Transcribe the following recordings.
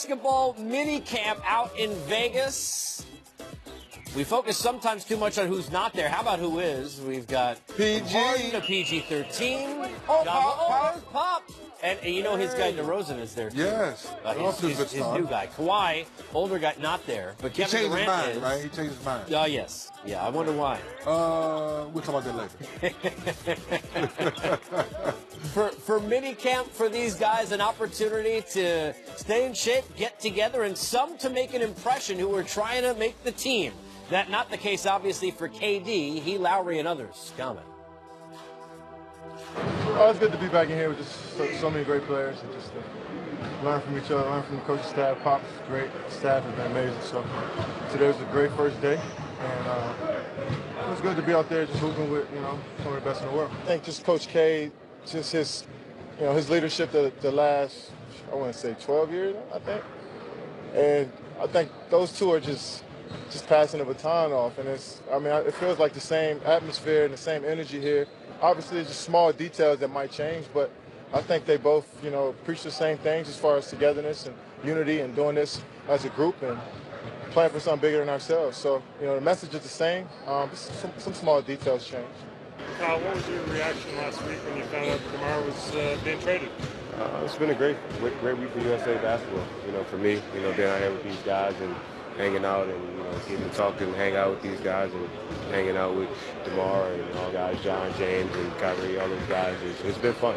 basketball mini camp out in Vegas. We focus sometimes too much on who's not there. How about who is? We've got PG. a PG-13. Oh, Pop. And you know his guy DeRozan is there too. Yes. His new guy. Kawhi, older guy, not there. But He Kevin changed his Durant mind, is. right? He changed his mind. Yes. Yeah, I wonder why. We'll talk about that later. For mini camp for these guys, an opportunity to stay in shape, get together, and some to make an impression who are trying to make the team. That not the case, obviously, for KD, Lowry, and others. Comment. Oh, it's good to be back in here with just so many great players and just learn from each other, learn from the coaching staff. Pop's great, staff has been amazing. So today was a great first day, and it was good to be out there just hooping with some of the best in the world. I think just Coach K, just his leadership the last, I want to say 12 years, I think, and I think those two are just passing the baton off, and it feels like the same atmosphere and the same energy here. Obviously, it's just small details that might change, but I think they both, preach the same things as far as togetherness and unity and doing this as a group and playing for something bigger than ourselves. So, the message is the same. Some small details change. Kyle, what was your reaction last week when you found out DeMar was being traded? It's been a great week for USA basketball. For me, being out here with these guys and hanging out and getting to talk and hang out with these guys and hanging out with DeMar and all guys, John, James, and Kyrie, all those guys. It's been fun.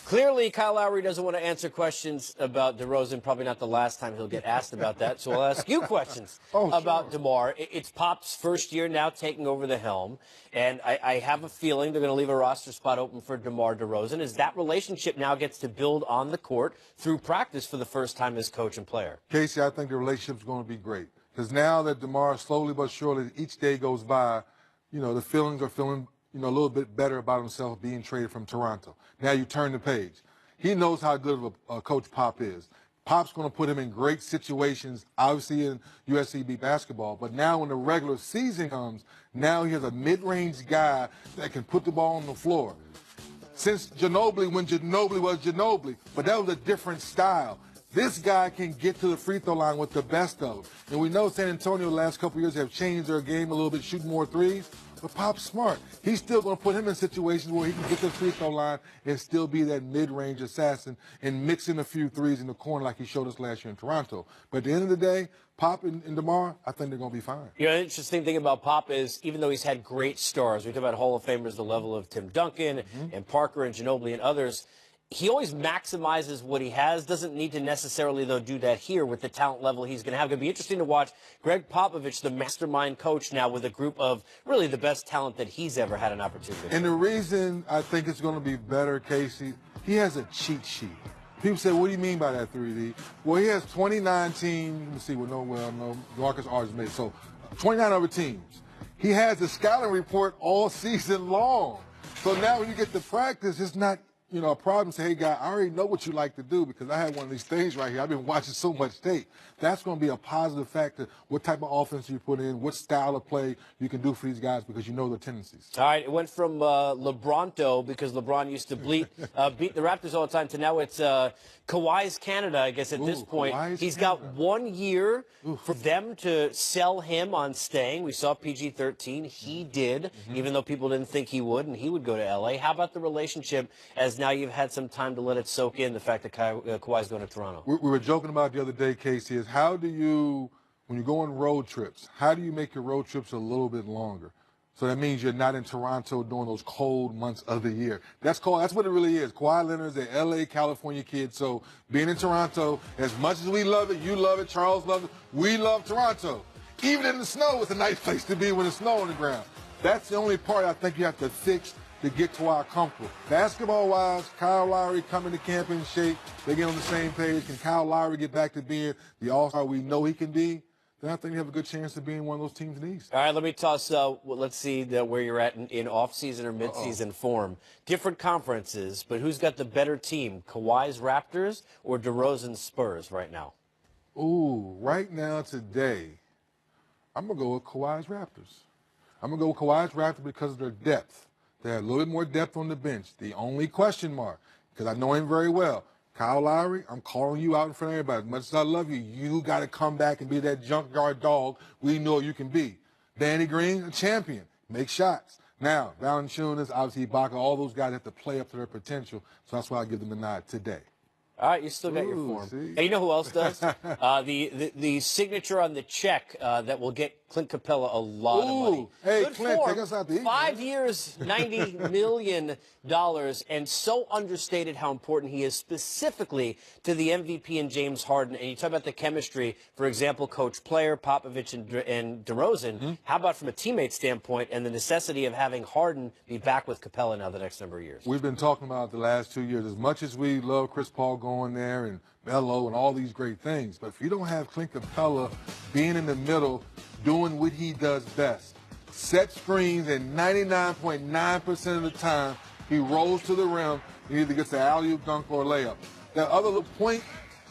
Clearly, Kyle Lowry doesn't want to answer questions about DeRozan. Probably not the last time he'll get asked about that. So I'll ask you questions about DeMar. It's Pop's first year now taking over the helm. And I have a feeling they're going to leave a roster spot open for DeMar DeRozan as that relationship now gets to build on the court through practice for the first time as coach and player. Casey, I think the relationship's going to be great. Because now that DeMar slowly but surely, each day goes by, the feelings are feeling a little bit better about himself being traded from Toronto. Now you turn the page. He knows how good of a coach Pop is. Pop's going to put him in great situations, obviously in USCB basketball, but now when the regular season comes, now he has a mid-range guy that can put the ball on the floor. Since Ginobili, when Ginobili was Ginobili, but that was a different style. This guy can get to the free throw line with the best of them. And we know San Antonio the last couple of years have changed their game a little bit, shooting more threes. But Pop's smart. He's still going to put him in situations where he can get to the free throw line and still be that mid-range assassin and mix in a few threes in the corner like he showed us last year in Toronto. But at the end of the day, Pop and DeMar, I think they're going to be fine. The interesting thing about Pop is even though he's had great stars, we talk about Hall of Famers, the level of Tim Duncan and Parker and Ginobili and others, he always maximizes what he has, doesn't need to necessarily, though, do that here with the talent level he's going to have. It's going to be interesting to watch Greg Popovich, the mastermind coach now with a group of really the best talent that he's ever had an opportunity. And the reason I think it's going to be better, Casey, he has a cheat sheet. People say, what do you mean by that, 3D? Well, he has 2019, let me see, no, Marcus Arts made, so 29 other teams. He has a scouting report all season long. So now when you get to practice, it's not a problem. Say, hey, guy, I already know what you like to do because I have one of these things right here. I've been watching so much tape. That's going to be a positive factor. What type of offense you put in, what style of play you can do for these guys because you know their tendencies. All right, it went from LeBronto, because LeBron used to beat the Raptors all the time, to now it's Kawhi's Canada, I guess, at this point. He's got 1 year for them to sell him on staying. We saw PG-13. He did, even though people didn't think he would, and he would go to L.A. How about the relationship as now you've had some time to let it soak in, the fact that Kawhi's going to Toronto? We were joking about the other day, Casey, is how do you, when you go on road trips, how do you make your road trips a little bit longer? So that means you're not in Toronto during those cold months of the year. That's cold. That's what it really is. Kawhi Leonard's an L.A., California kid. So being in Toronto, as much as we love it, you love it, Charles loves it, we love Toronto. Even in the snow, it's a nice place to be when there's snow on the ground. That's the only part I think you have to fix to get Kawhi comfortable. Basketball-wise, Kyle Lowry coming to camp in shape. They get on the same page. Can Kyle Lowry get back to being the all-star we know he can be? Then I think you have a good chance of being one of those teams in the East. All right, let me toss, let's see where you're at in off-season or mid-season form. Different conferences, but who's got the better team, Kawhi's Raptors or DeRozan's Spurs right now? Ooh, right now, today, I'm going to go with Kawhi's Raptors. I'm going to go with Kawhi's Raptors because of their depth. They have a little bit more depth on the bench. The only question mark, because I know him very well, Kyle Lowry, I'm calling you out in front of everybody. As much as I love you, you got to come back and be that junkyard dog we know you can be. Danny Green, a champion. Make shots. Now, Valanciunas, obviously Ibaka, all those guys have to play up to their potential, so that's why I give them the nod today. All right, you still got your form. See? Hey, you know who else does? The signature on the check that will get Clint Capela a lot of money. Hey, Good Clint, form. take us out to eat. 5 years, $90 million, and so understated how important he is specifically to the MVP and James Harden. And you talk about the chemistry, for example, coach-player, Popovich and DeRozan. How about from a teammate standpoint and the necessity of having Harden be back with Capela now the next number of years? We've been talking about the last 2 years. As much as we love Chris Paul going there and Melo and all these great things, but if you don't have Clint Capela being in the middle, doing what he does best, set screens, and 99.9% of the time, he rolls to the rim and either gets an alley-oop dunk or a layup. That other little point,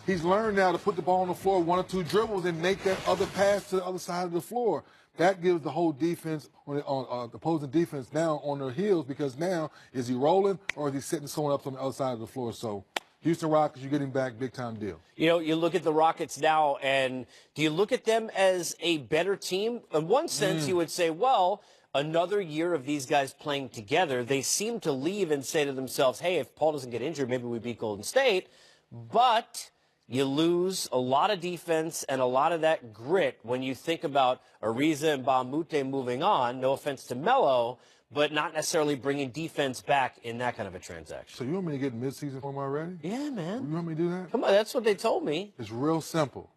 he's learned now to put the ball on the floor, 1 or 2 dribbles, and make that other pass to the other side of the floor. That gives the whole defense, on the opposing defense, now on their heels, because now, is he rolling or is he setting someone up on the other side of the floor? So Houston Rockets, you're getting back, big-time deal. You know, you look at the Rockets now, and do you look at them as a better team? In one sense, you would say, well, another year of these guys playing together. They seem to leave and say to themselves, hey, if Paul doesn't get injured, maybe we beat Golden State. But you lose a lot of defense and a lot of that grit when you think about Ariza and Bamute moving on. No offense to Melo, but not necessarily bringing defense back in that kind of a transaction. So you want me to get mid-season form already? Yeah, man. You want me to do that? Come on, that's what they told me. It's real simple.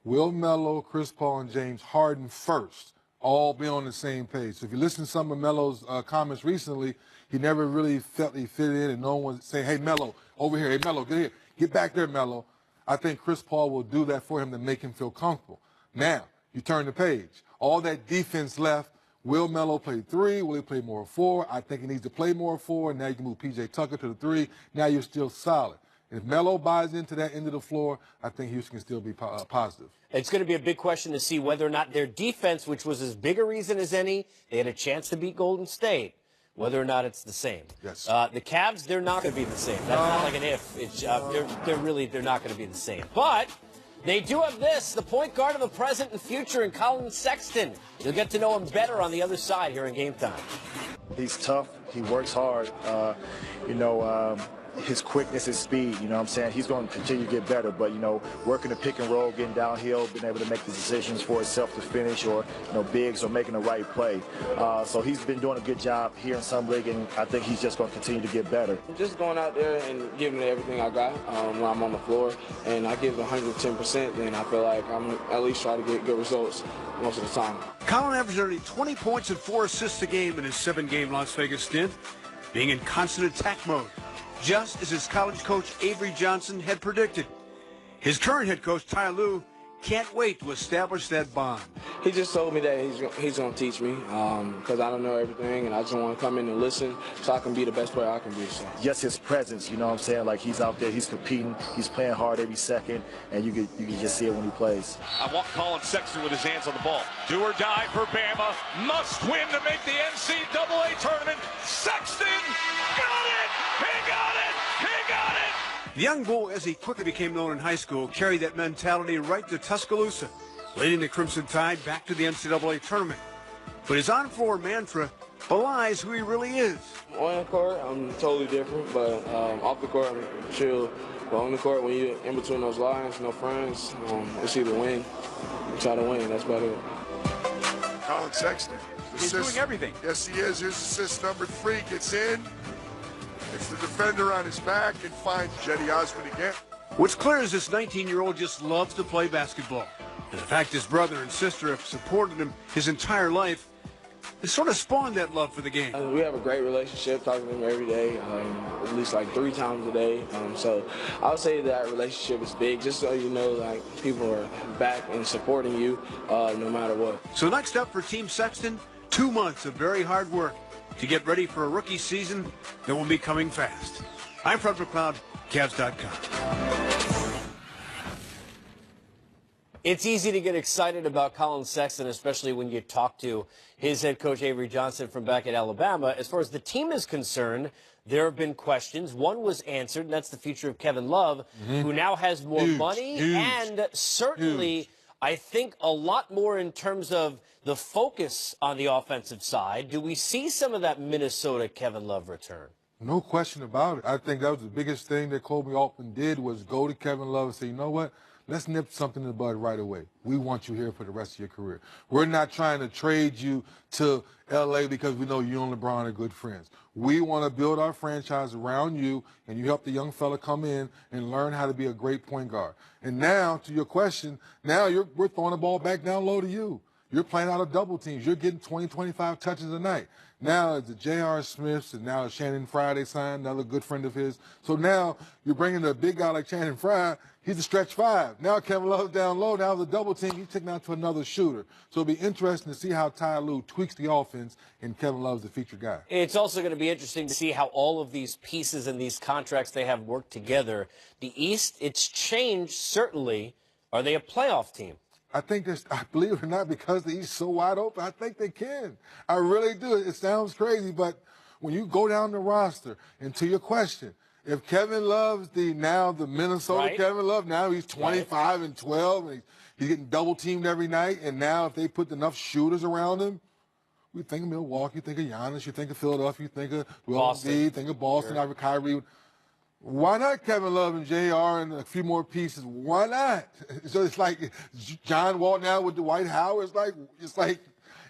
Will Melo, Chris Paul, and James Harden first all be on the same page? So if you listen to some of Melo's comments recently, he never really felt he fit in, and no one was saying, hey, Melo, over here. Hey, Melo, get here. Get back there, Melo. I think Chris Paul will do that for him to make him feel comfortable. Now, you turn the page. All that defense left. Will Melo play 3? Will he play more 4? I think he needs to play more 4. Now you can move P.J. Tucker to the 3. Now you're still solid. If Melo buys into that end of the floor, I think Houston can still be positive. It's going to be a big question to see whether or not their defense, which was as big a reason as any, they had a chance to beat Golden State, whether or not it's the same. Yes. The Cavs, they're not going to be the same. That's not like an if. It's, they're not going to be the same. But they do have this, the point guard of the present and future in Colin Sexton. You'll get to know him better on the other side here in Game Time. He's tough. He works hard. His quickness, his speed, you know what I'm saying? He's going to continue to get better, but, working the pick and roll, getting downhill, being able to make the decisions for himself to finish, or, bigs, or making the right play. So he's been doing a good job here in Summer League, and I think he's just going to continue to get better. Just going out there and giving it everything I got when I'm on the floor, and I give 110%, then I feel like I'm at least trying to get good results most of the time. Colin averaged nearly 20 points and 4 assists a game in his 7-game Las Vegas stint, being in constant attack mode, just as his college coach Avery Johnson had predicted. His current head coach, Ty Lue, can't wait to establish that bond. He just told me that he's going to teach me because I don't know everything, and I just want to come in and listen so I can be the best player I can be. So. Just his presence, you know what I'm saying? Like, he's out there, he's competing, he's playing hard every second, and you can just see it when he plays. I want Colin Sexton with his hands on the ball. Do or die for Bama. Must win to make the NCAA tournament. Sexton got it! He got it! He got it! The young bull, as he quickly became known in high school, carried that mentality right to Tuscaloosa, leading the Crimson Tide back to the NCAA tournament. But his on-floor mantra belies who he really is. On the court, I'm totally different, but off the court, I'm chill. But on the court, when you're in between those lines, no friends, it's either win, you try to win, that's about it. Colin Sexton. He's doing everything. Yes, he is. Here's assist number 3, gets in. It's the defender on his back and finds Jetty Osmond again. What's clear is this 19-year-old just loves to play basketball. And the fact his brother and sister have supported him his entire life has sort of spawned that love for the game. We have a great relationship, talking to him every day, at least like 3 times a day. So I would say that relationship is big, just so you know, like, people are back and supporting you no matter what. So next up for Team Sexton, 2 months of very hard work to get ready for a rookie season that will be coming fast. I'm Fred McLeod, Cavs.com. It's easy to get excited about Colin Sexton, especially when you talk to his head coach, Avery Johnson, from back at Alabama. As far as the team is concerned, there have been questions. One was answered, and that's the future of Kevin Love, who now has more money and certainly, I think, a lot more in terms of the focus on the offensive side. Do we see some of that Minnesota Kevin Love return? No question about it. I think that was the biggest thing that Kobe Altman did was go to Kevin Love and say, you know what? Let's nip something in the bud right away. We want you here for the rest of your career. We're not trying to trade you to L.A. because we know you and LeBron are good friends. We want to build our franchise around you, and you help the young fella come in and learn how to be a great point guard. And now, to your question, now we're throwing the ball back down low to you. You're playing out of double teams. You're getting 20, 25 touches a night. Now it's the J.R. Smiths, and now Shannon Fry they signed, another good friend of his. So now you're bringing a big guy like Shannon Fry. He's a stretch five. Now Kevin Love's down low. Now the double team, he's taking out to another shooter. So it'll be interesting to see how Ty Lue tweaks the offense, and Kevin Love's the featured guy. It's also going to be interesting to see how all of these pieces and these contracts they have worked together. The East, it's changed, certainly. Are they a playoff team? I think this, I believe it or not, because the East is so wide open, I think they can. I really do. It sounds crazy, but when you go down the roster, and to your question, if Kevin Love's the Minnesota Kevin Love, now he's 25 and 12, and he's getting double teamed every night, and now if they put enough shooters around him, we think of Milwaukee, think of Giannis, you think of Philadelphia, you think of Boston, think of Boston, Kyrie. Why not Kevin Love and J.R. and a few more pieces? Why not? So it's like John Wall now with Dwight Howard. It's like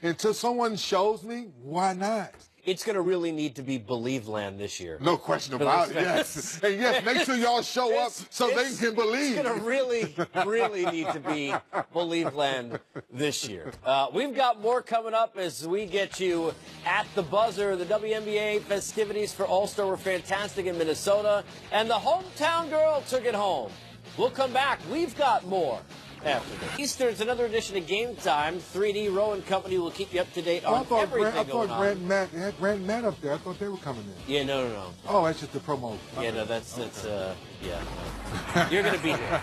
until someone shows me, why not? It's going to really need to be Believe Land this year. No question about it, yes. And yes, make sure y'all show up so they can believe. It's going to really, really need to be Believe Land this year. We've got more coming up as we get you at the buzzer. The WNBA festivities for All-Star were fantastic in Minnesota, and the hometown girl took it home. We'll come back. We've got more after this. Easter, it's another edition of Game Time. 3D Rowan Company will keep you up to date on everything going on. I thought Grant and Matt up there. I thought they were coming in. Yeah, no. Oh, that's just the promo. Yeah, no, that's yeah. No. You're gonna be here.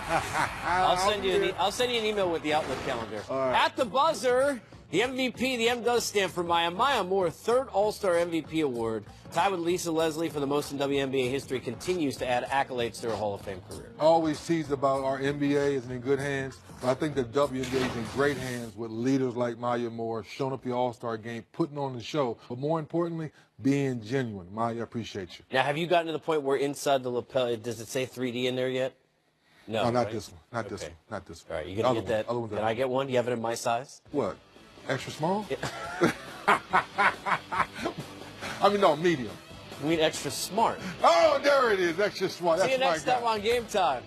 I'll send you an email with the Outlook calendar. Right. At the buzzer, the MVP. The M does stand for Maya. Maya Moore, third All-Star MVP award, tied with Lisa Leslie for the most in WNBA history, continues to add accolades to her Hall of Fame career. Always teased about our NBA isn't in good hands, but I think the WNBA is in great hands with leaders like Maya Moore, showing up the All-Star game, putting on the show, but more importantly, being genuine. Maya, I appreciate you. Now, have you gotten to the point where inside the lapel, does it say 3D in there yet? No, not right? this one. Not this one. Not this one. All right, you gonna get that? Can I get one? Do you have it in my size? What? Extra small? Yeah. I mean, no, medium. You mean extra smart? Oh, there it is, extra smart. See you next time on Game Time.